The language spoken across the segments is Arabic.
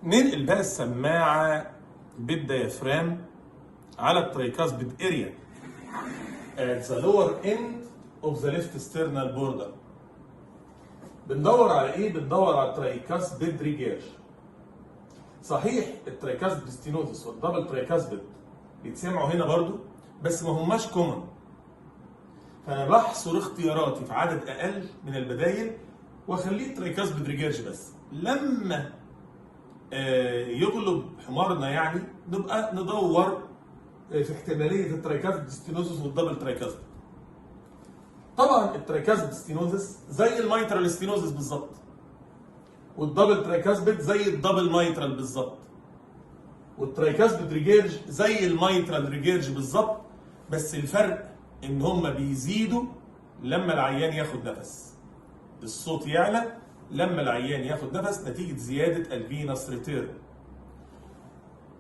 ننقل بقى السماعة بالديافرام على الترايكاسبيد اريا at the lower end of the left sternal border. بندور على ايه؟ بندور على الترايكاسبيد ريجير. صحيح الترايكاسبيد ستينوزس والدبل ترايكاسبيد بيتسمعوا هنا برضو، بس ما هماش كومن. فانا بحصر اختياراتي في عدد اقل من البدايل واخليه ترايكاسبيد ريجيرج بس. لما يغلب حمارنا يعني نبقى ندور في احتماليه الترايكاسبيد ستينوزس والدبل ترايكاسبيد. طبعا الترايكاسبيد ستينوزس زي الميترال ستينوزس بالظبط، والدبل ترايكاسبيد زي الدبل ميترال بالظبط، والترايكاسبيد ريجيرج زي الميترال ريجيرج بالظبط، بس الفرق ان هم بيزيدوا لما العيان ياخد نفس. الصوت يعلى لما العيان ياخد نفس نتيجه زياده الفينس ريتيرن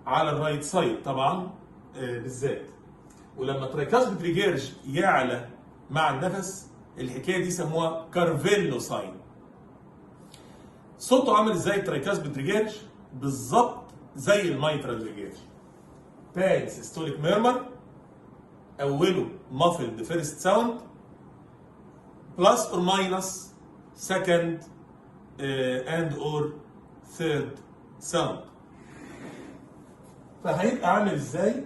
على الرايت سايد طبعا بالذات. ولما ترايكاسبيد ريجيرج يعلى مع النفس الحكايه دي سموها كارفيلو ساين. صوته عامل ازاي الترايكاسبيد ريجيرج؟ بالظبط زي الميترال ريجيرج. بان سيستوليك ميرمر، اوله muffled first sound plus or minus second and or third sound. فهيبقى عامل ازاي؟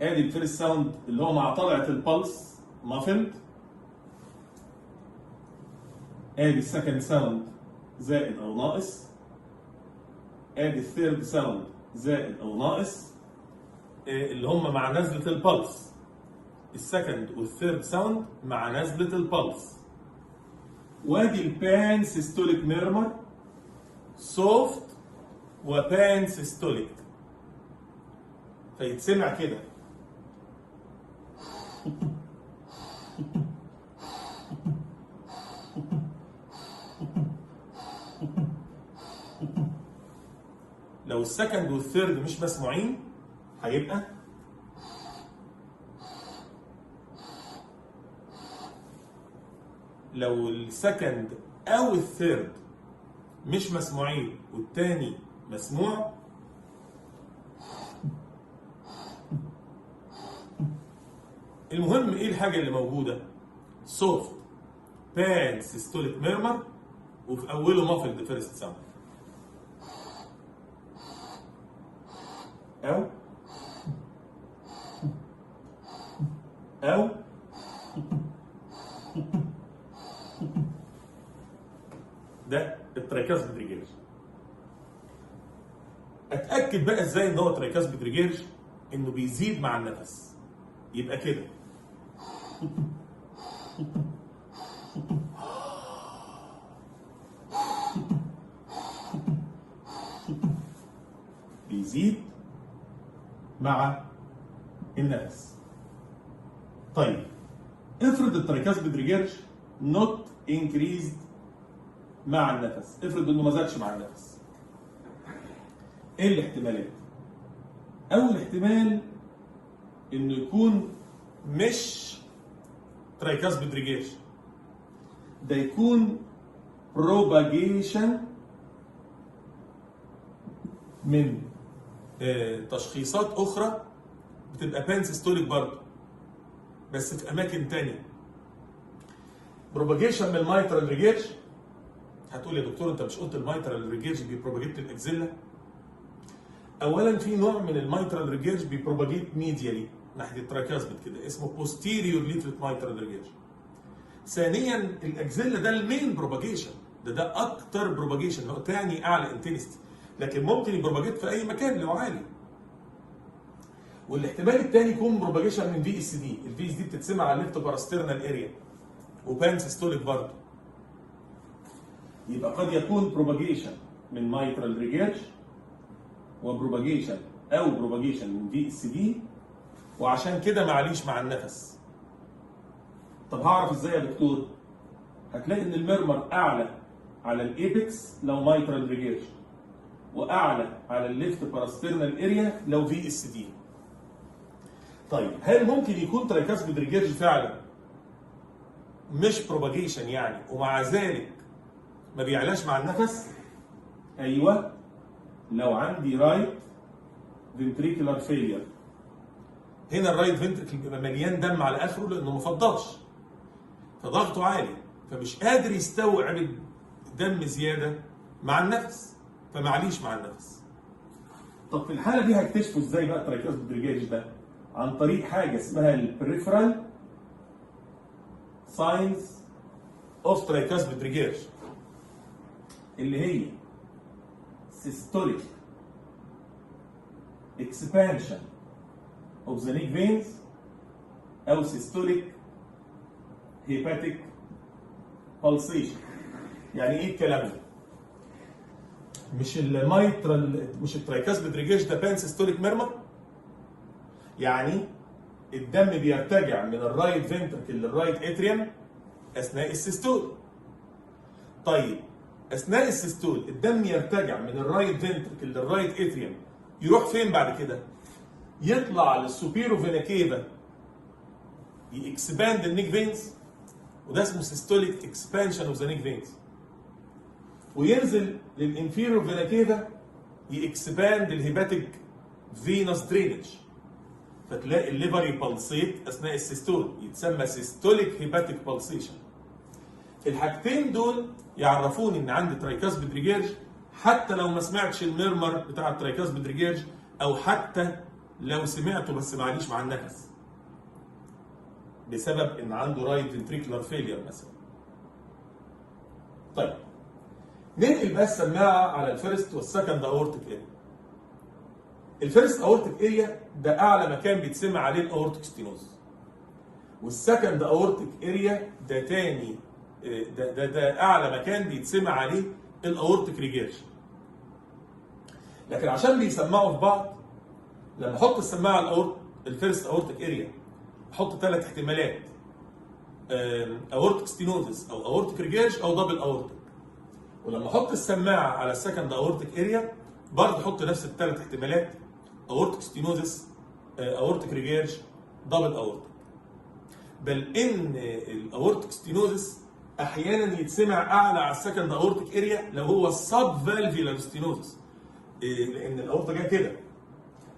ادي الفيرست ساوند اللي هو مع طلعه البلس muffled، ادي السكند ساوند زائد او ناقص، ادي الثيرد ساوند زائد او ناقص اللي هم مع نزله البلس. السكند والثيرد ساوند مع نزله البلس. وادي البان سيستوليك ميرمر سوفت وبان سيستوليك، فيتسمع كده. لو السكند والثيرد مش مسموعين هيبقى لو السكند او الثيرد مش مسموعين والتاني مسموع المهم ايه الحاجه اللي موجوده؟ سوفت بان سيستوليك ميرمر وفي اوله مافلد فيرست ساوند، او ده الترايكاسبيد ريجيرج. اتاكد بقى ازاي ان هو ترايكاسبيد ريجيرج؟ انه بيزيد مع النفس. يبقى كده بيزيد مع النفس. طيب افرض الترايكاسبيد ريجيرج نوت انكريزد مع النفس، افرض انه ما زادش مع النفس. ايه الاحتمالات؟ اول احتمال انه يكون مش ترايكاسبيد ريجيرج، ده يكون بروباجيشن من تشخيصات اخرى بتبقى بان سيستوليك برضه بس في اماكن تانية. بروباجيشن من الميترال ريجيرج. هتقول يا دكتور انت مش قلت الميترال ريجيرج بيبروباجيت الاكزيلا؟ اولا في نوع من الميترال ريجيرج بيبروباجيت ميديالي ناحيه الترايكاسبيد كده اسمه بوستيريور ليفلت ميترال ريجيرج. ثانيا الاكزيلا ده المين بروباجيشن، ده اكتر بروباجيشن، هو تاني اعلى انتنستي، لكن ممكن يبروباجيت في اي مكان لو عالي. والاحتمال الثاني يكون بروباجيشن من في اس دي. الفي اس دي بتتسمع على الليفت باراسترنال اريا وبان سيستوليك برضه. يبقى قد يكون بروباجيشن من مايترال ريجيرج وبروباجيشن او بروباجيشن من في اس دي، وعشان كده معليش مع النفس. طب هعرف ازاي يا دكتور؟ هتلاقي ان الميرمر اعلى على الايبكس لو مايترال ريجيرج، واعلى على الليفت باراسترنال اريا لو في اس دي. طيب هل ممكن يكون ترايكاسبيد ريجيرج فعلا مش بروباجيشن يعني ومع ذلك ما بيعلاش مع النفس؟ ايوه لو عندي رايت فنتريكولار فيلير، هنا الرايت فنتريكل بيبقى مليان دم على اخره لانه ما فضلش، فضغطه عالي، فمش قادر يستوعب الدم زياده مع النفس، فمعليش مع النفس. طب في الحاله دي هكتشفه ازاي بقى ترايكاسبيد بريجاج ده؟ عن طريق حاجه اسمها البريفرال ساينز اوف ترايكاسبيد بريجاج، اللي هي systolic expansion of the neck veins او systolic hepatic pulsation. يعني ايه الكلام ده؟ مش الميترال، مش الترايكاسبيد ريجيج ده بان سيستوليك ميرمر؟ يعني الدم بيرتجع من الرايت فنتركل للرايت اتريوم اثناء السيستول. طيب اثناء السيستول الدم يرتجع من الرايت فنتركل للرايت اتريوم، يروح فين بعد كده؟ يطلع للسوبيرو فينا كيفا يكسباند النيك فينز، وده اسمه سيستوليك اكسبانشن اوف ذا نيك فينز، وينزل للانفيرو فينا كيفا يكسباند الهيباتيك فينوس درينج، فتلاقي الليفر يبلسيت اثناء السيستول، يتسمى سيستوليك هيباتيك بالسيشن. الحاجتين دول يعرفوني ان عندي ترايكاسبيد ريجيرج، حتى لو ما سمعتش الميرمر بتاع الترايكاسبيد ريجيرج، او حتى لو سمعته بس معليش مع النفس بسبب ان عنده رايت فنتريكولار فيلير مثلا. طيب ننقل بقى السماعه على الفيرست والسكند اورتيك اريا. الفيرست اورتيك اريا ده اعلى مكان بيتسمع عليه الاورتيك ستينوز، والسكند اورتيك اريا ده تاني ده اعلى مكان بيتسمع عليه الاورتيك ريجيرج. لكن عشان بيسمعوا في بعض، لما احط السماعه على الفيرست اورتيك اريا احط ثلاث احتمالات: اورتيك ستينوزس او اورتيك ريجيرج او دبل اورتيك. ولما احط السماعه على السكند اورتيك اريا برضه احط نفس الثلاث احتمالات: اورتيك ستينوزس، اورتيك ريجيرج، دبل اورتيك. بل ان الاورتيك ستينوزس احيانا يتسمع اعلى على السكند اورتيك اريا لو هو السب فالفيولار ستينوزس، لان الاورطه جايه كده،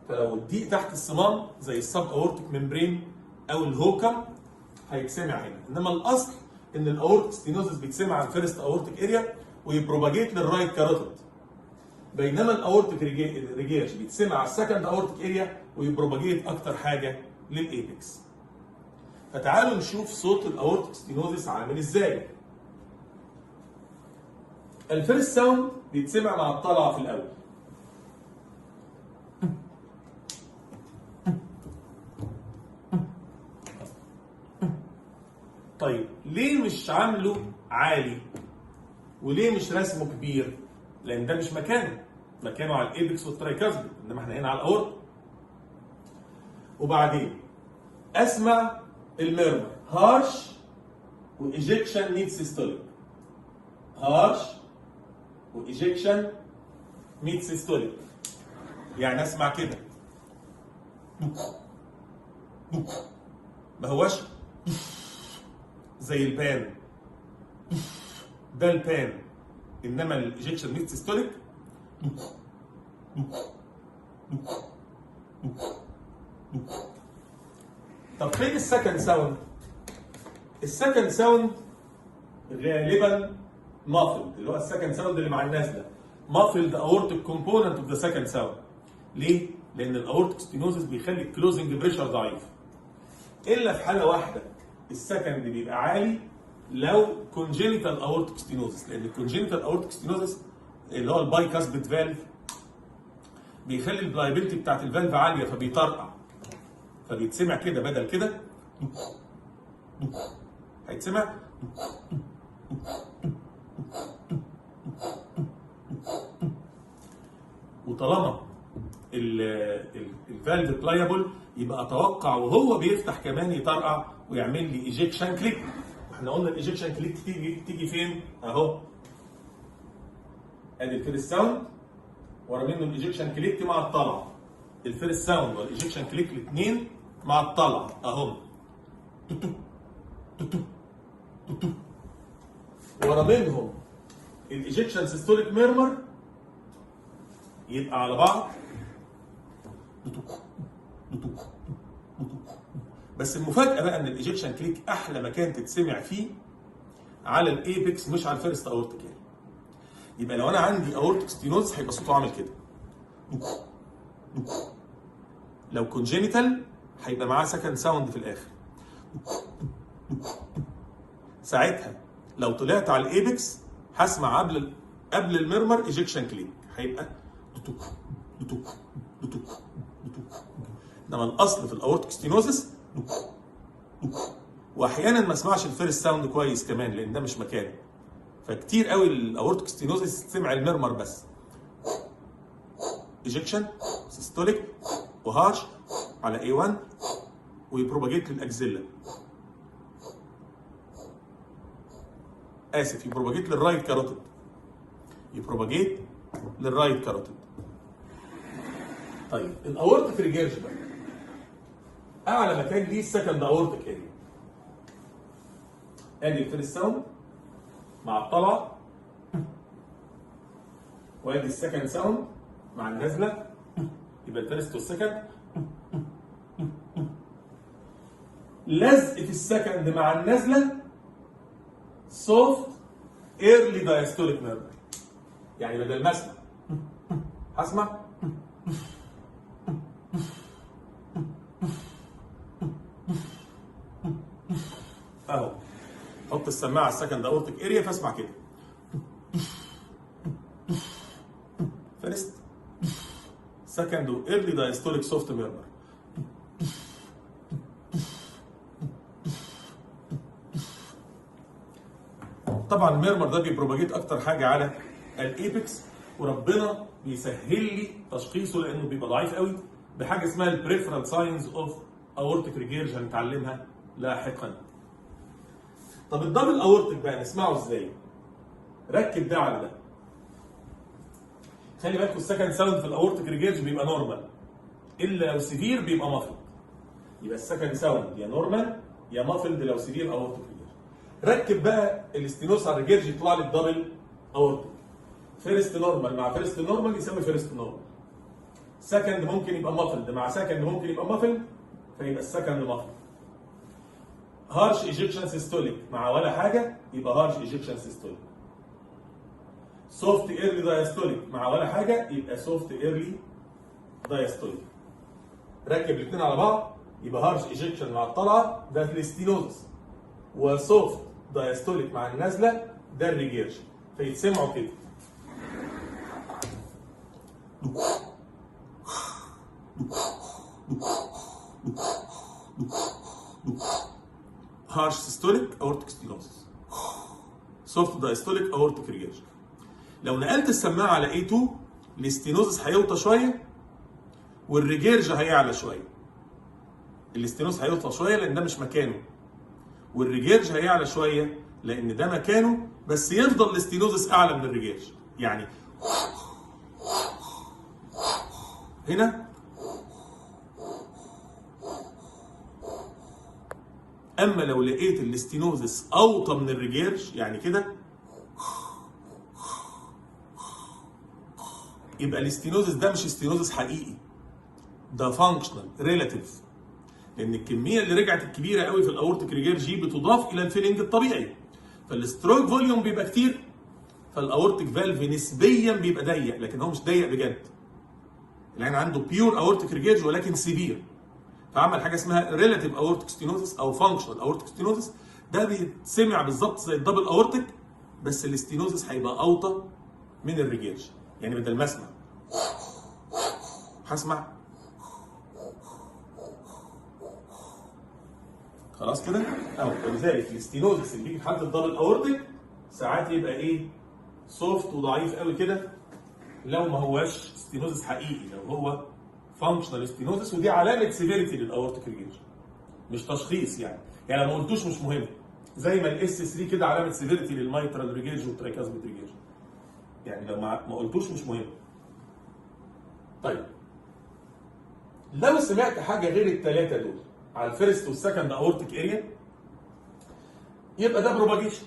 فلو الضيق تحت الصمام زي السب اورتيك ممبرين او الهوكم هيتسمع هنا. انما الاصل ان الاورتيك ستينوزس بيتسمع على الفيرست اورتيك اريا ويبروباجيت للرايت كاروتيد، بينما الاورتيك ريجيرج بيتسمع على السكند اورتيك اريا ويبروباجيت اكتر حاجه للايبكس. فتعالوا نشوف صوت الاورتيك ستينوزس عامل ازاي. الفيرست ساوند بيتسمع مع الطلعه في الاول، طيب ليه مش عامله عالي؟ وليه مش رسمه كبير؟ لان ده مش مكانه، مكانه على الايبكس والترايكاسبيد، انما احنا هنا على الاورطه. وبعدين اسمع الميرمر هارش وايجكشن ميد سيستوليك، هارش وايجكشن ميد سيستوليك، يعني اسمع كده ما هوش زي البان، ده البان، انما الايجكشن ميد سيستوليك طب فين السكند ساوند؟ السكند ساوند غالبا مافلد، اللي هو السكند ساوند اللي مع الناس ده مافلد اورتيك كومبوننت اوف ذا سكند ساوند. ليه؟ لان الاورتيك ستينوزس بيخلي الكلوزنج بريشر ضعيف، الا في حاله واحده السكند بيبقى عالي، لو كونجينيتال اورتيك ستينوزس، لان الكونجينيتال اورتيك ستينوزس اللي هو الباي كاسبيد فالف بيخلي البلايبيلتي بتاعت الفالف عاليه فبيطرقع، فبيتسمع كده بدل كده هيتسمع وطالما الفالف بلايبل يبقى اتوقع وهو بيفتح كمان يطرقع ويعمل لي ايجكشن كليك. احنا قلنا الايجكشن كليك تيجي فين؟ اهو ادي الفيرست ساوند، ورا منه الايجكشن كليك مع الطلعه. الفيرست ساوند والايجكشن كليك الاثنين مع الطلعه اهم، ورا منهم الايجكشن سيستوليك ميرمر يبقى على بعض. بس المفاجاه بقى ان الايجكشن كليك احلى مكان تتسمع فيه على الايبكس مش على الفيرست اورتيك اريا. يبقى لو انا عندي اورتيك ستينوز هيبقى صوته عامل كده. لو كونجينيتال هيبقى معاه سكند ساوند في الاخر. ساعتها لو طلعت على الايبكس هسمع قبل المرمر ايجكشن كليك هيبقى انما الاصل في الاورتيك ستينوزس واحيانا ما اسمعش الفيرست ساوند كويس كمان لان ده مش مكانه. فكتير قوي الاورتيك ستينوزس تسمع المرمر بس. ايجكشن سيستوليك وهارش على A1 ويبروباجيت للاكزيلا. اسف، يبروباجيت للرايت كاروتيد. يبروباجيت للرايت كاروتيد. طيب الاورتيك ريجيرج بقى اعلى مكان ليه السكند اورتيك اريا. ادي الفيرست ساوند مع الطلعه، وادي السكند ساوند مع النازله، يبقى الفيرست والسكند. لزق في السكند مع النازله سوفت ايرلي دايستوليك نيرف. يعني بدل ما اسمع هسمع اهو. حط السماعه على السكند اورتيك اريا فاسمع كده. فيرست سكند وايرلي دايستوليك سوفت ميرمر. طبعا الميرمر ده بيبروباجيت اكتر حاجه على الايبكس، وربنا بيسهل لي تشخيصه لانه بيبقى ضعيف قوي بحاجه اسمها البريفرال ساينز اوف اورتيك ريجيرج هنتعلمها لاحقا. طب الدبل اورتيك بقى نسمعه ازاي؟ ركب ده على ده. خلي بالكم السكند ساوند في الاورتيك ريجيرج بيبقى نورمال، الا لو سيفير بيبقى مافلد. يبقى السكند ساوند يا نورمال يا مافلد لو سيفير اورتيك ريجيرج. ركب بقى الاستينوس على الريجيرج يطلع لي الدبل اورتيك. فيرست نورمال مع فيرست نورمال يسمي فيرست نورمال. سكند ممكن يبقى مافلد مع سكند ممكن يبقى مافلد فيبقى السكند مافلد. هارش ايجكشن سيستوليك مع ولا حاجه يبقى هارش ايجكشن سيستوليك. سوفت ايرلي دايستوليك مع ولا حاجه يبقى سوفت ايرلي دايستوليك. ركب الاثنين على بعض يبقى هارش ايجكشن مع الطلعه ده الاستينوزس، وسوفت دايستوليك مع النازله ده الريجيرج، فيتسمعوا كده. هارش سيستوليك اورتيك ستينوزس، سوفت دايستوليك اورتيك ريجيرج. لو نقلت السماعه على A2 الاستينوزس هيوطى شويه والريجيرج هيعلى شويه. الاستينوز هيوطى شويه لان ده مش مكانه، والريجيرج هيعلى شويه لان ده مكانه، بس يفضل الاستينوزس اعلى من الريجيرج. يعني هنا اما لو لقيت الاستينوزس اوطى من الريجيرج يعني كده، يبقى الاستينوزس ده مش استينوزس حقيقي، ده فانكشنال ريلاتيف، لان الكميه اللي رجعت الكبيره قوي في الاورتيك ريجيرج بتضاف الى الفيلنج الطبيعي، فالستروك فوليوم بيبقى كتير، فالاورتيك فالف نسبيا بيبقى ضيق، لكن هو مش ضيق بجد. العين عنده بيور اورتيك ريجيرج ولكن سيفير، فعمل حاجه اسمها ريلاتيف اورتيك ستينوزس او فانكشنال اورتيك ستينوزس. ده بيتسمع بالظبط زي الدبل اورتيك، بس الاستينوزس هيبقى اوطى من الريجيرج. يعني بدل ما اسمع هسمع خلاص كده اهو. ولذلك الاستينوزس اللي بيجي في حاله الدبل اورتيك ساعات يبقى ايه؟ سوفت وضعيف قوي كده لو ما هواش ستينوزس حقيقي، لو هو فانكشنال ستينوزس، ودي علامه سيفيريتي للاورتيك ريجيرج مش تشخيص. يعني لو ما قلتوش مش مهم، زي ما الاس 3 كده علامه سيفيريتي للمايترال ريجيرج والترايكاسميك ريجيرج. يعني لو ما قلتوش مش مهم. طيب لو سمعت حاجه غير الثلاثه دول على الفيرست والسكند اورتيك اريا يبقى ده بروباجيشن.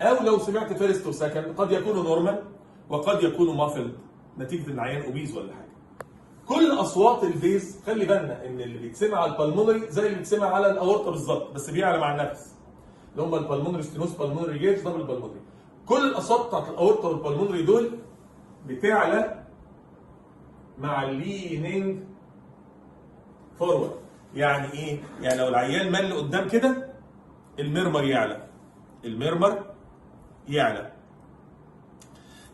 او لو سمعت فيرست وسكند قد يكونوا نورمال وقد يكونوا مافلد نتيجه ان العيان اوبيز ولا حاجه. كل اصوات الفيز خلي بالنا ان اللي بيتسمع على البلمونري زي اللي بيتسمع على الاورطه بالظبط، بس بيعلى مع النفس، اللي هم البلمونري ستينوز، بالمونري ريجيرج، دبل بالمونري. كل الاصوات بتاعت الاورطه والبلمونري دول بتعلى مع الليننج فورورد. يعني ايه؟ يعني لو العيان مال لقدام كده المرمر يعلى، المرمر يعلى.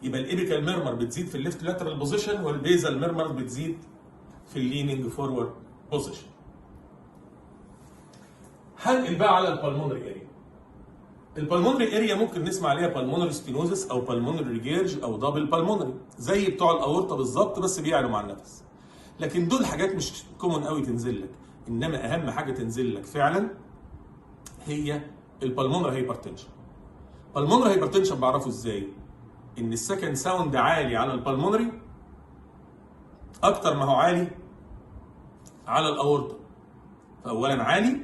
يبقى الابيكال ميرمر بتزيد في الليفت لاترال بوزيشن، والبيزال ميرمر بتزيد في الليننج فورورد بوزيشن. هنقل بقى على البلمونري اريا. البلمونري اريا ممكن نسمع عليها بالمونري ستينوزس او بالمونري ريجيرج او دبل بالمونري، زي بتوع الاورطه بالظبط بس بيعلوا مع النفس. لكن دول حاجات مش كومن قوي تنزل لك، انما اهم حاجه تنزل لك فعلا هي البلمونري هايبرتنشن. البلمونري هايبرتنشن بعرفه ازاي؟ ان السكند ساوند عالي على البلمونري اكتر ما هو عالي على الاورطه. فاولا عالي،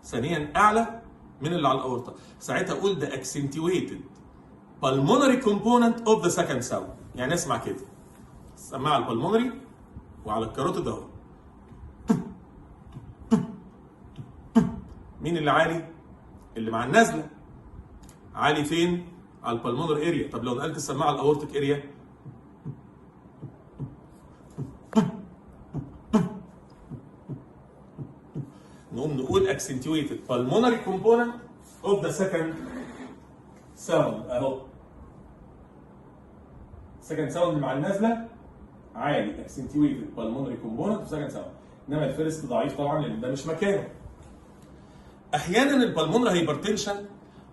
ثانيا اعلى من اللي على الاورطه. ساعتها اقول ده accentuated pulmonary component of the second sound. يعني اسمع كده، السماعه على البلمونري وعلى الكاروتيد اهو. مين اللي عالي؟ اللي مع النازله. عالي فين؟ على البلمونر اريا. طب لو نقلت السماعه على الاورتيك اريا نقوم نقول accentuated pulmonary component of the second sound اهو. second sound مع النازله عالي accentuated pulmonary component of second sound، انما الفيرست ضعيف طبعا لان ده مش مكانه. احيانا البلمونري هايبرتنشن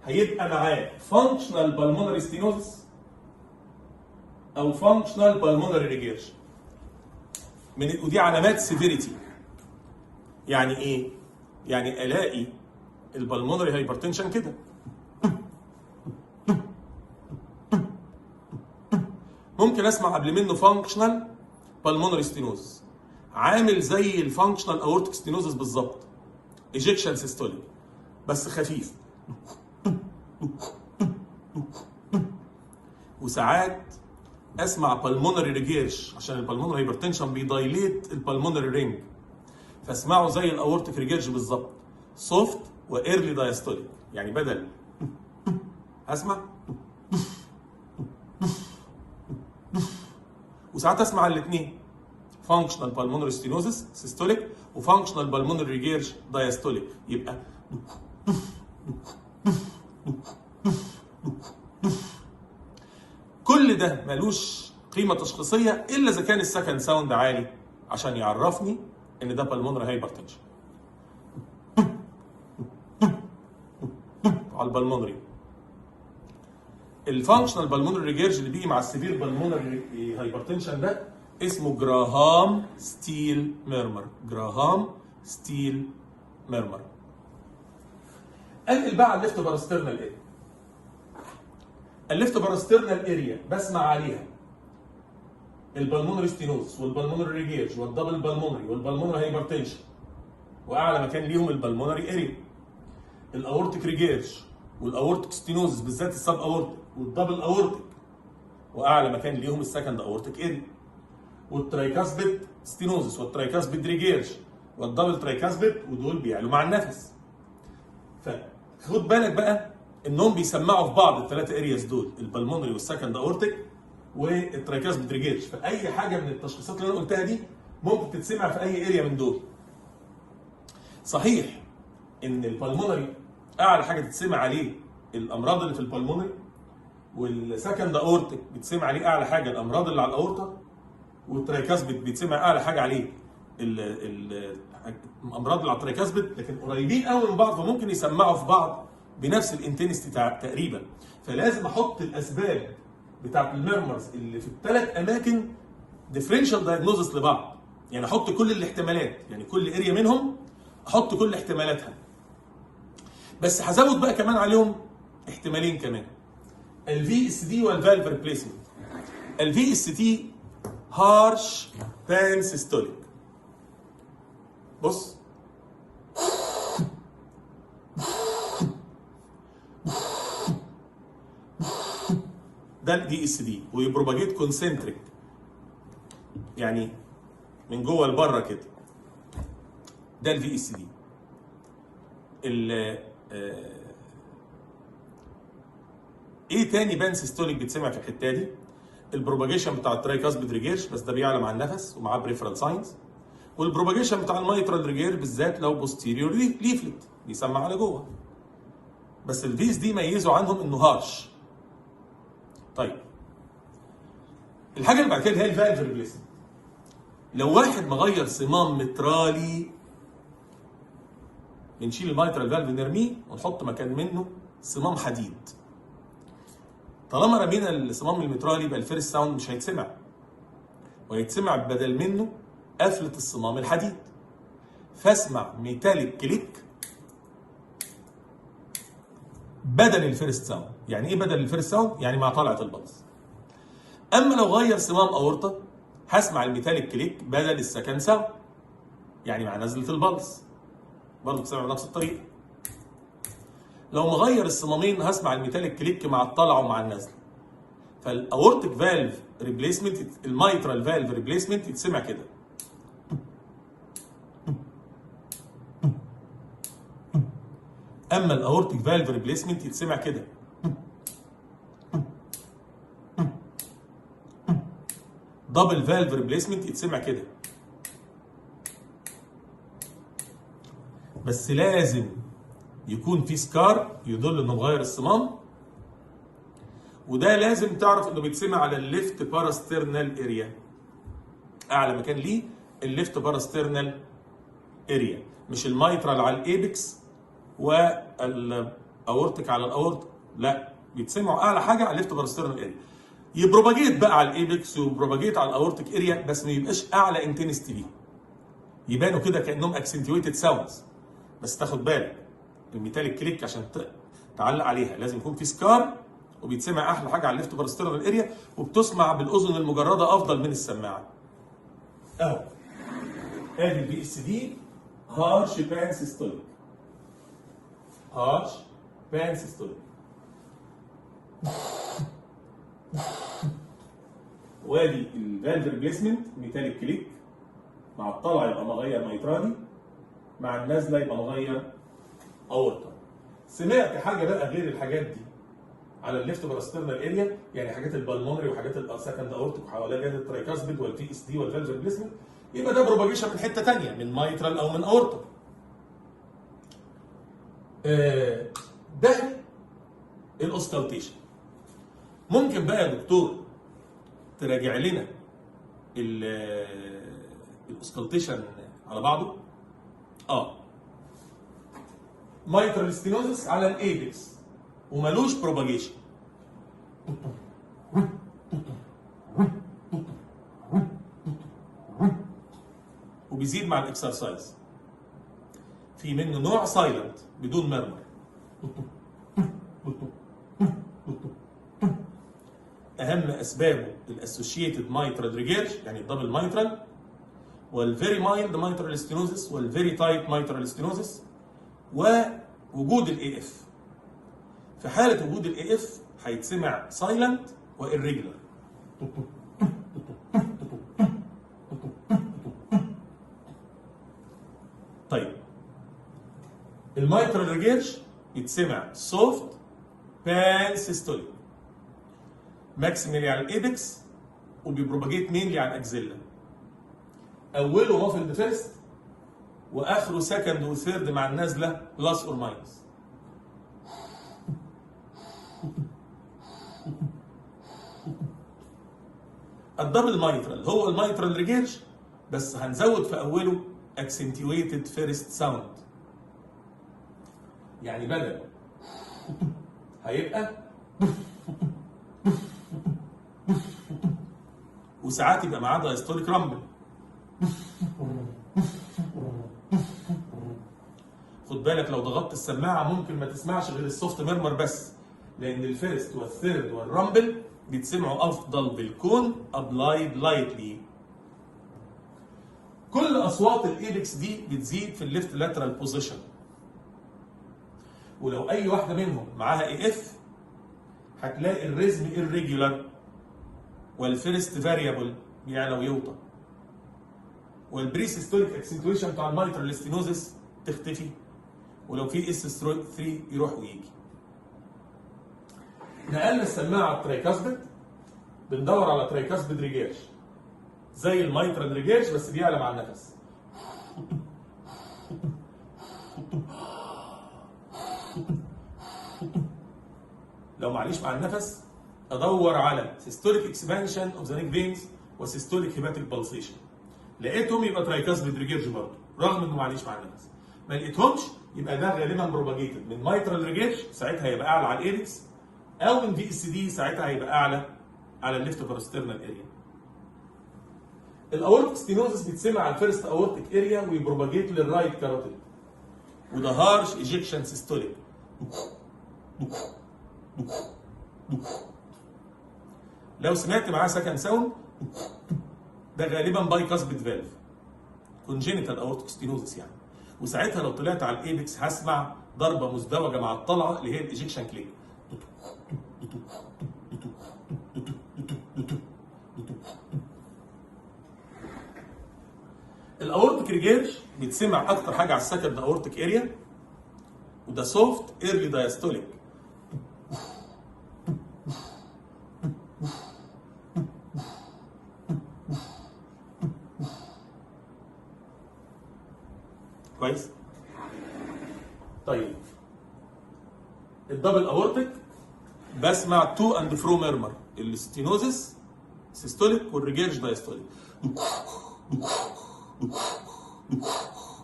هيبقى معاه functional pulmonary stenosis او functional pulmonary regurg. ودي علامات سيفيريتي. يعني ايه؟ يعني الاقي البلمونري هايبرتنشن كده، ممكن اسمع قبل منه functional pulmonary stenosis عامل زي الفانكشنال aortic stenosis بالظبط، ejection systolic بس خفيف. وساعات اسمع بالمونري ريجيرج عشان البلمونري هايبرتنشن بيدايليت البلمونري رينج، فاسمعه زي الاورتيك ريجيرج بالظبط، سوفت وايرلي دايستوليك. يعني بدل اسمع وساعات اسمع الاثنين، فانكشنال بالمونري ستينوزس سيستوليك وفانكشنال بالمونري ريجيرج دايستوليك. يبقى كل ده ملوش قيمه تشخيصيه الا اذا كان السكند ساوند عالي عشان يعرفني ان ده بالمونري هايبرتنشن. على البلمونري الفانكشنال بالمونري ريجيرج اللي بيجي مع السيفير بالمونري هايبرتنشن ده اسمه جراهام ستيل ميرمر. جراهام ستيل ميرمر. انقل بقى على الليفت باراسترنال اريا. الليفت باراسترنال اريا بسمع عليها البلمونري ستينوز والبلمونري ريجيرج والدبل بالمونري والبلمونري هايبرتنشن، واعلى مكان ليهم البلمونري اريا. الاورتيك ريجيرج والاورتيك ستينوز بالذات السب اورتيك والدبل اورتيك، واعلى مكان ليهم السكند اورتيك اريا. والترايكاسبيد ستينوزس والترايكاسبيد ريجيرج والدبل ترايكاسبيد، ودول بيعلوا مع النفس. فخد بالك بقى انهم بيسمعوا في بعض الثلاثه ارياز دول، البلمونري والسكند اورتيك والترايكاسبيد ريجيرج. فاي حاجه من التشخيصات اللي انا قلتها دي ممكن تتسمع في اي اريا من دول. صحيح ان البلمونري اعلى حاجه تتسمع عليه الامراض اللي في البلمونري، والسكند اورتيك بتسمع عليه اعلى حاجه الامراض اللي على الاورطه، والترايكاسبيد بيتسمع اعلى حاجه عليه الامراض اللي على الترايكاسبيد، لكن قريبين قوي من بعض فممكن يسمعوا في بعض بنفس الانتنستي تقريبا. فلازم احط الاسباب بتاعت الميرمرز اللي في الثلاث اماكن ديفرنشال دايجنوزس لبعض، يعني احط كل الاحتمالات، يعني كل اريا منهم احط كل احتمالاتها، بس هزود بقى كمان عليهم احتمالين كمان، الفي اس دي والفالف ريبليسمنت. الفي اس تي هارش بان سيستوليك. بص ده الدي اس دي، ويبروباجيت كونسنتريك يعني من جوه لبره كده. ده الفي اس دي. ايه تاني بان سيستوليك بيتسمع في الحته دي؟ البروباجيشن بتاع الترايكاسبيد ريجيرش، بس ده بيعلى مع النفس ومعاه بريفرال ساينز. والبروباجيشن بتاع الميترال ريجير بالذات لو بوستيريور ليفلت بيسمع على جوه. بس الفيز دي ميزوا عنهم انه هارش. طيب الحاجه اللي بعد كده هي الفالف ريبليسمنت. لو واحد مغير صمام مترالي بنشيل الميترال فالف نرميه ونحط مكان منه صمام حديد. طالما رمينا الصمام المترالي يبقى الفيرست ساوند مش هيتسمع، وهيتسمع بدل منه قفله الصمام الحديد. فاسمع ميتاليك كليك بدل الفيرست ساوند. يعني ايه بدل الفيرست ساوند؟ يعني مع طلعه البلس. اما لو غير صمام اورطه هسمع الميتاليك كليك بدل السكند ساوند، يعني مع نزله البلس برضه بتسمع بنفس الطريقه. لو مغير الصمامين هسمع الميتاليك كليك مع الطلعه ومع النزله. فالاورتيك فالف ريبليسمنت، الميترال فالف ريبليسمنت يتسمع كده. اما الاورتيك فالف ريبليسمنت يتسمع كده. دبل فالف ريبليسمنت يتسمع كده. بس لازم يكون في سكار يدل انه مغير الصمام، وده لازم تعرف انه بيتسمع على الليفت باراسترنال اريا. اعلى مكان ليه الليفت باراسترنال اريا، مش الميترال على الايبكس والاورتيك على الاورت، لا بيتسمعوا اعلى حاجه على الليفت باراسترنال اريا. يبروباجيت بقى على الايبكس وبروباجيت على الاورتيك اريا، بس ما يبقاش اعلى انتنستي ليه. يبانوا كده كانهم اكسنتويتد ساوندز. بس تاخد بالك الميتاليك كليك عشان تعلق عليها لازم يكون في سكار، وبيتسمع احلى حاجه على الليفت باراسترنال اريا، وبتسمع بالاذن المجرده افضل من السماعه. اهو ادي البي اس دي هارش بان سيستوليك. هارش بان سيستوليك. وادي الفالف ريبليسمنت ميتاليك كليك، مع الطلعه يبقى مغير ميترالي، مع النازله يبقى مغير اورطه. سمعت حاجه بقى غير الحاجات دي على الليفت باراسترنال اريا، يعني حاجات البلمونري وحاجات السكند اورتيك وحواليها جهاز الترايكاسبيد والفي اس دي والفالف ريبليسمنت، يبقى ده بروباجيشن من حته ثانيه، من مايترال او من اورتيك. ده الاوسكالتيشن. ممكن بقى يا دكتور تراجع لنا الاوسكالتيشن على بعضه؟ مايترال ستينوزس على الايبكس ومالوش بروباجيشن. وبيزيد مع الاكسرسايز. في منه نوع سايلنت بدون مرمر. اهم اسبابه الاسوشيتد مايترال ريجيرش، يعني الدبل مايترال، والفيري مايلد مايترال ستينوزس، والفيري تايت مايترال ستينوزس، ووجود الاي اف. في حاله وجود الاي اف هيتسمع سايلنت وإريجولار. طيب المايترال ريجيرش يتسمع سوفت بان سيستوليك، ماكسيمالي على الايبكس وبيبروباجيت مينلي على الاكزيلا. اوله مافلد فيرست واخره سكند وثيرد مع النازله بلس اور ماينس. الدبل مايترال هو المايترال ريجيرش، بس هنزود في اوله اكسنتويتد فيرست ساوند. يعني بدل هيبقى وساعات يبقى معاه دايستوليك رامبل. خد بالك لو ضغطت السماعه ممكن ما تسمعش غير السوفت ميرمر بس، لان الفيرست والثيرد والرامبل بيتسمعوا افضل بالكون ابلايد لايتلي. كل اصوات الايبكس دي بتزيد في الليفت لاترال بوزيشن، ولو اي واحده منهم معاها اي اف هتلاقي الريزم irregular والفيرست فاريبل بيعلى ويوطى، والبري سيستوليك اكسنتويشن بتاع المايترال ستينوزس تختفي، ولو في اس 3 يروح ويجي. نقلنا السماعه على الترايكاسبيد، بندور على ترايكاسبيد ريجيرج زي المايترال ريجيرج بس بيعلى مع النفس. لو معليش مع النفس ادور على سيستوليك اكسبانشن اوف ذا نيك فينز وسيستوليك هيباتيك بالسيشن. لقيتهم يبقى ترايكاسبيد ريجيرج برضه رغم انه معليش مع النفس. ما لقيتهمش يبقى ده غالبا بروباجيتد من مايترال ريجيرج، ساعتها هيبقى اعلى على الايركس، او من في اس دي ساعتها هيبقى اعلى على الليفت باروسترنال اريا. الاورتيك ستينوزس بيتسمع على الفيرست اورتيك اريا ويبروباجيت للرايت كاروتيد، وده هارش ايجكشن سيستوليك. لو سمعت معاه سكند ساوند ده غالبا باي كاسبيد فالف كونجينيتال اورتيك ستينوزس يعني، وساعتها لو طلعت على الايبكس هسمع ضربه مزدوجه مع الطلعه اللي هي الايجكشن كليك. الاورتيك ريجيرج بيتسمع اكتر حاجه على السكند اورتيك اريا، وده سوفت ايرلي دايستوليك. كويس؟ طيب الدبل اورتيك بسمع تو اند فرو ميرمر، الستينوزس سيستوليك والريجيرج دايستوليك.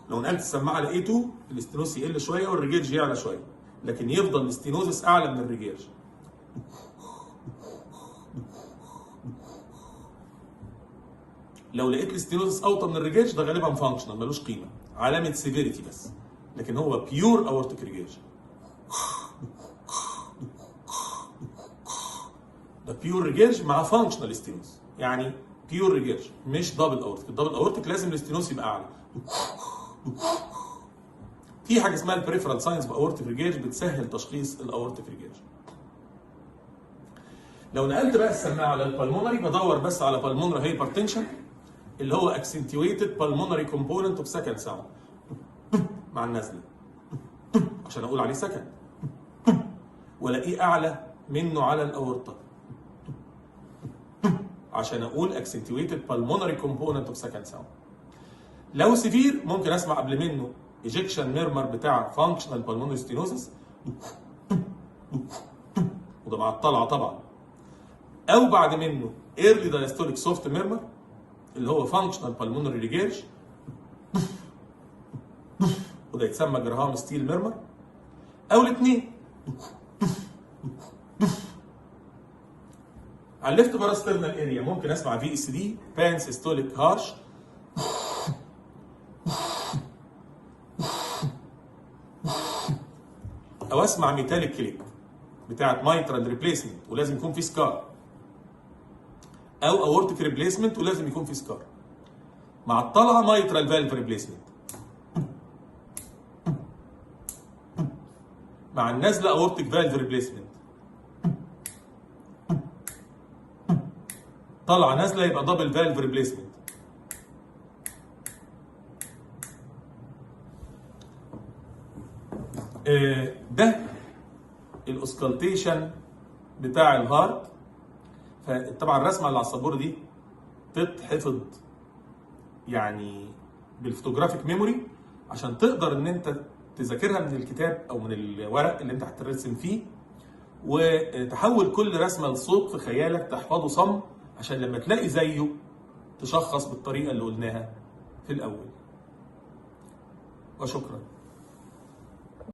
لو نقلت السماعه على A2 الاستينوز يقل شويه والريجيرج يعلى شويه، لكن يفضل الاستينوزس اعلى من الريجيرج. لو لقيت الاستينوزس اوطى من الريجيرج ده غالبا فانكشنال ملوش قيمه، علامه سيفيريتي بس، لكن هو بيور اورتيك ريجيرج. ده بيور ريجيرج مع فانكشنال ستينوز، يعني بيور ريجيرج مش دبل اورتيك. الدبل اورتيك لازم الاستينوز يبقى اعلى. في حاجه اسمها البريفرال ساينس باورتيك ريجيرج بتسهل تشخيص الاورتيك ريجيرج. لو نقلت بقى السماعه على البلمونري بدور بس على بالمونري هايبرتنشن اللي هو accentuated pulmonary component of second sound مع النزله عشان اقول عليه سكند، والاقيه اعلى منه على الاورطه عشان اقول accentuated pulmonary component of second sound. لو سيفير ممكن اسمع قبل منه ejection murmur بتاع functional pulmonary stenosis وده مع الطلعه طبعا، او بعد منه early diastolic soft murmur اللي هو functional pulmonary regurg وده يتسمى جراهام ستيل ميرمر، او الاثنين. على الليفت باراسترنال اريا ممكن اسمع في اس دي بان سيستوليك هارش، او اسمع ميتاليك كليك بتاعت مايترال ريبليسمنت ولازم يكون في سكار، او اورتيك ريبليسمنت ولازم يكون في سكار. مع الطلعه مايترال فالف ريبليسمنت، مع النزله اورتيك فالف ريبليسمنت. طلعه نازله يبقى دبل فالف ريبليسمنت. ده الاوسكالتيشن بتاع الهارت. فطبعا الرسمه اللي على السبوره دي تتحفظ يعني بالفوتوجرافيك ميموري عشان تقدر ان انت تذاكرها من الكتاب او من الورق اللي انت هترسم فيه، وتحول كل رسمه لصوت في خيالك تحفظه صم عشان لما تلاقي زيه تشخص بالطريقه اللي قلناها في الاول. وشكرا.